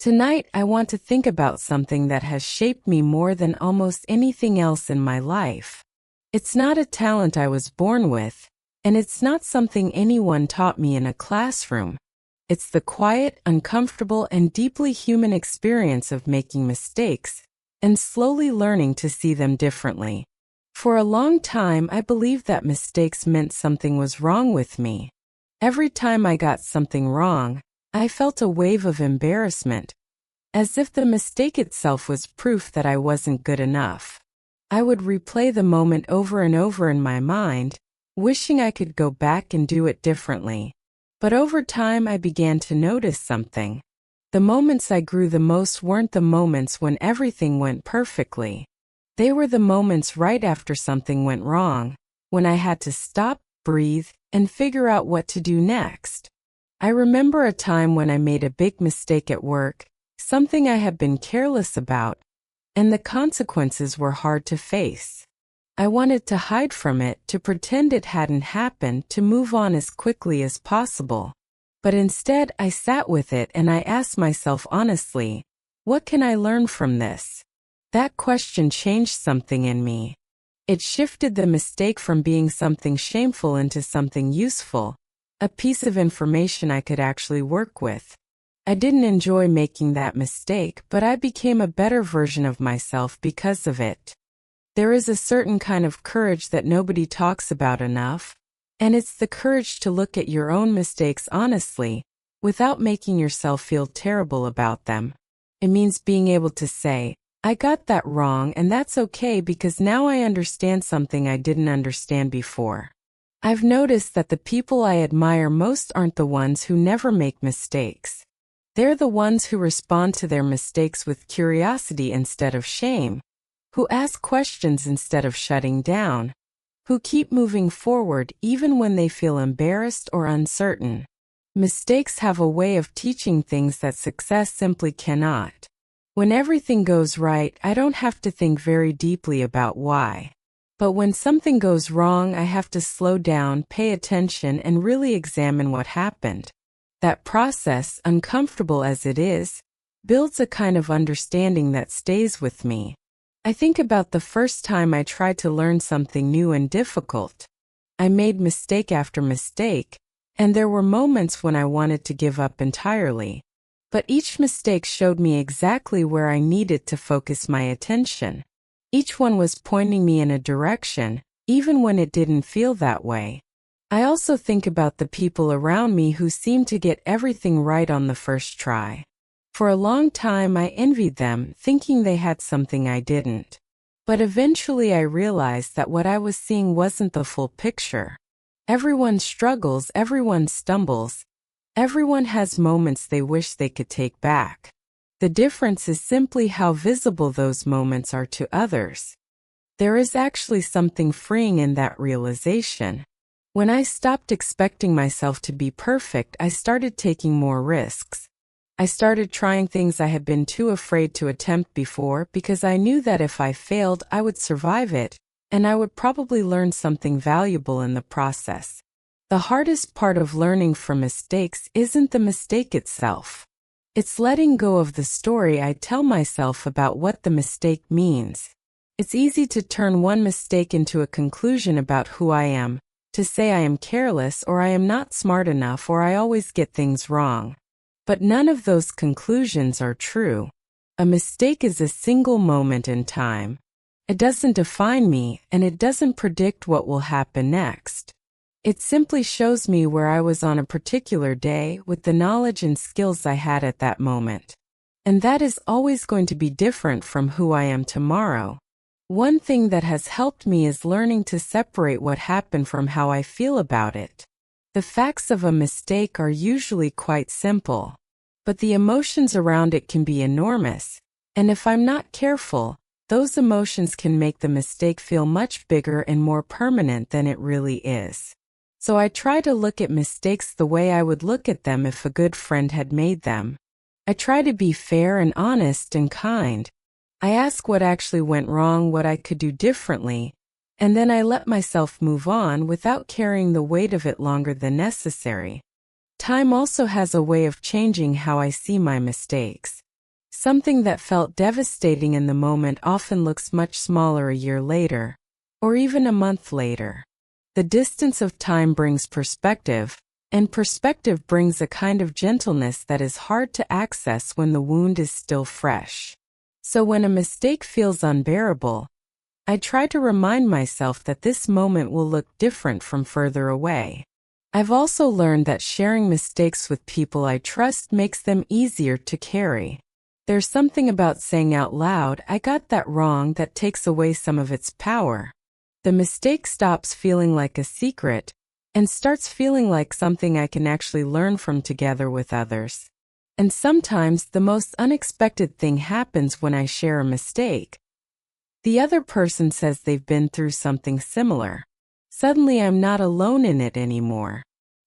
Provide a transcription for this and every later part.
Tonight, I want to think about something that has shaped me more than almost anything else in my life. It's not a talent I was born with, and it's not something anyone taught me in a classroom. It's the quiet, uncomfortable, and deeply human experience of making mistakes and slowly learning to see them differently. For a long time, I believed that mistakes meant something was wrong with me. Every time I got something wrong, I felt a wave of embarrassment, as if the mistake itself was proof that I wasn't good enough. I would replay the moment over and over in my mind, wishing I could go back and do it differently. But over time, I began to notice something. The moments I grew the most weren't the moments when everything went perfectly. They were the moments right after something went wrong, when I had to stop, breathe, and figure out what to do next. I remember a time when I made a big mistake at work, something I had been careless about, and the consequences were hard to face. I wanted to hide from it, to pretend it hadn't happened, to move on as quickly as possible. But instead, I sat with it and I asked myself honestly, what can I learn from this? That question changed something in me. It shifted the mistake from being something shameful into something useful, a piece of information I could actually work with. I didn't enjoy making that mistake, but I became a better version of myself because of it. There is a certain kind of courage that nobody talks about enough, and it's the courage to look at your own mistakes honestly, without making yourself feel terrible about them. It means being able to say, I got that wrong and that's okay because now I understand something I didn't understand before. I've noticed that the people I admire most aren't the ones who never make mistakes. They're the ones who respond to their mistakes with curiosity instead of shame, who ask questions instead of shutting down, who keep moving forward even when they feel embarrassed or uncertain. Mistakes have a way of teaching things that success simply cannot. When everything goes right, I don't have to think very deeply about why. But when something goes wrong, I have to slow down, pay attention, and really examine what happened. That process, uncomfortable as it is, builds a kind of understanding that stays with me. I think about the first time I tried to learn something new and difficult. I made mistake after mistake, and there were moments when I wanted to give up entirely. But each mistake showed me exactly where I needed to focus my attention. Each one was pointing me in a direction, even when it didn't feel that way. I also think about the people around me who seem to get everything right on the first try. For a long time, I envied them, thinking they had something I didn't. But eventually I realized that what I was seeing wasn't the full picture. Everyone struggles, everyone stumbles. Everyone has moments they wish they could take back. The difference is simply how visible those moments are to others. There is actually something freeing in that realization. When I stopped expecting myself to be perfect, I started taking more risks. I started trying things I had been too afraid to attempt before because I knew that if I failed, I would survive it, and I would probably learn something valuable in the process. The hardest part of learning from mistakes isn't the mistake itself. It's letting go of the story I tell myself about what the mistake means. It's easy to turn one mistake into a conclusion about who I am, to say I am careless or I am not smart enough or I always get things wrong. But none of those conclusions are true. A mistake is a single moment in time. It doesn't define me, and it doesn't predict what will happen next. It simply shows me where I was on a particular day with the knowledge and skills I had at that moment. And that is always going to be different from who I am tomorrow. One thing that has helped me is learning to separate what happened from how I feel about it. The facts of a mistake are usually quite simple, but the emotions around it can be enormous. And if I'm not careful, those emotions can make the mistake feel much bigger and more permanent than it really is. So I try to look at mistakes the way I would look at them if a good friend had made them. I try to be fair and honest and kind. I ask what actually went wrong, what I could do differently, and then I let myself move on without carrying the weight of it longer than necessary. Time also has a way of changing how I see my mistakes. Something that felt devastating in the moment often looks much smaller a year later, or even a month later. The distance of time brings perspective, and perspective brings a kind of gentleness that is hard to access when the wound is still fresh. So when a mistake feels unbearable, I try to remind myself that this moment will look different from further away. I've also learned that sharing mistakes with people I trust makes them easier to carry. There's something about saying out loud, "I got that wrong," that takes away some of its power. The mistake stops feeling like a secret and starts feeling like something I can actually learn from together with others. And sometimes the most unexpected thing happens when I share a mistake. The other person says they've been through something similar. Suddenly I'm not alone in it anymore.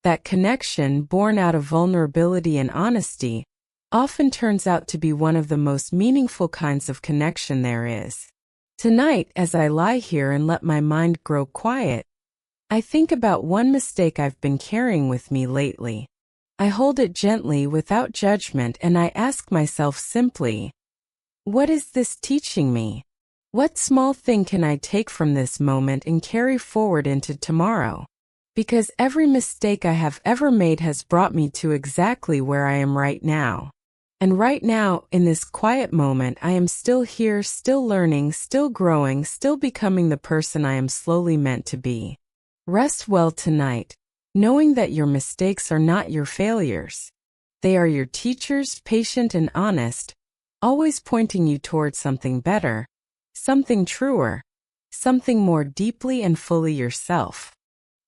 That connection, born out of vulnerability and honesty, often turns out to be one of the most meaningful kinds of connection there is. Tonight, as I lie here and let my mind grow quiet, I think about one mistake I've been carrying with me lately. I hold it gently without judgment and I ask myself simply, what is this teaching me? What small thing can I take from this moment and carry forward into tomorrow? Because every mistake I have ever made has brought me to exactly where I am right now. And right now, in this quiet moment, I am still here, still learning, still growing, still becoming the person I am slowly meant to be. Rest well tonight, knowing that your mistakes are not your failures. They are your teachers, patient and honest, always pointing you towards something better, something truer, something more deeply and fully yourself.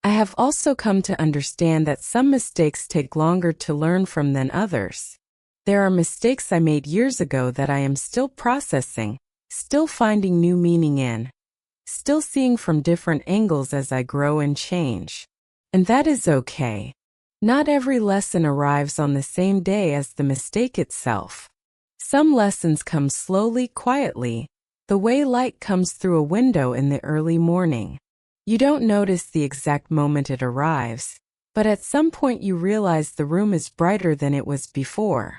I have also come to understand that some mistakes take longer to learn from than others. There are mistakes I made years ago that I am still processing, still finding new meaning in, still seeing from different angles as I grow and change. And that is okay. Not every lesson arrives on the same day as the mistake itself. Some lessons come slowly, quietly, the way light comes through a window in the early morning. You don't notice the exact moment it arrives, but at some point you realize the room is brighter than it was before.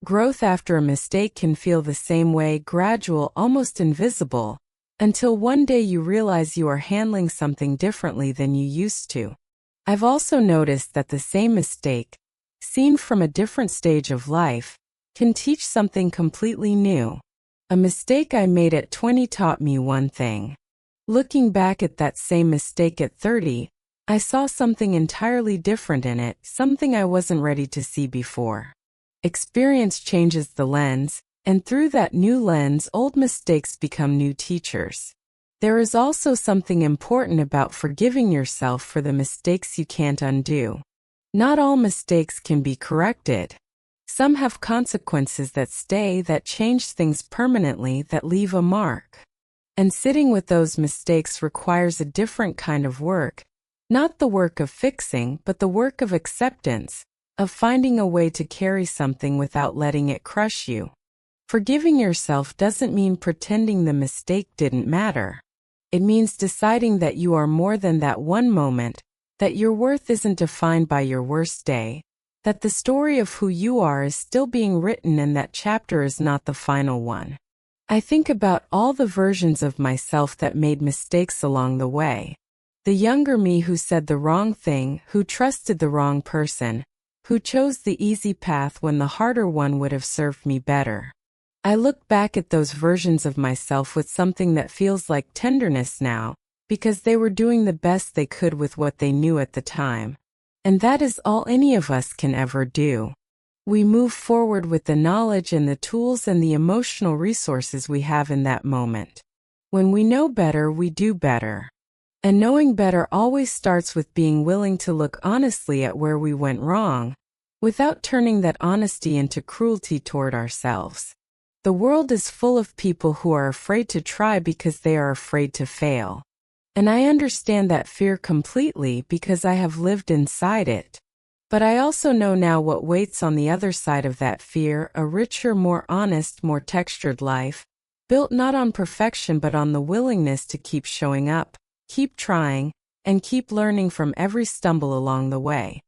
Growth after a mistake can feel the same way, gradual, almost invisible, until one day you realize you are handling something differently than you used to. I've also noticed that the same mistake, seen from a different stage of life, can teach something completely new. A mistake I made at 20 taught me one thing. Looking back at that same mistake at 30, I saw something entirely different in it, something I wasn't ready to see before. Experience changes the lens, and through that new lens, old mistakes become new teachers. There is also something important about forgiving yourself for the mistakes you can't undo. Not all mistakes can be corrected. Some have consequences that stay, that change things permanently, that leave a mark. And sitting with those mistakes requires a different kind of work, not the work of fixing, but the work of acceptance, of finding a way to carry something without letting it crush you. Forgiving yourself doesn't mean pretending the mistake didn't matter. It means deciding that you are more than that one moment, that your worth isn't defined by your worst day, that the story of who you are is still being written and that chapter is not the final one. I think about all the versions of myself that made mistakes along the way. The younger me who said the wrong thing, who trusted the wrong person, who chose the easy path when the harder one would have served me better. I look back at those versions of myself with something that feels like tenderness now, because they were doing the best they could with what they knew at the time. And that is all any of us can ever do. We move forward with the knowledge and the tools and the emotional resources we have in that moment. When we know better, we do better. And knowing better always starts with being willing to look honestly at where we went wrong, without turning that honesty into cruelty toward ourselves. The world is full of people who are afraid to try because they are afraid to fail. And I understand that fear completely because I have lived inside it. But I also know now what waits on the other side of that fear, a richer, more honest, more textured life, built not on perfection but on the willingness to keep showing up, keep trying, and keep learning from every stumble along the way.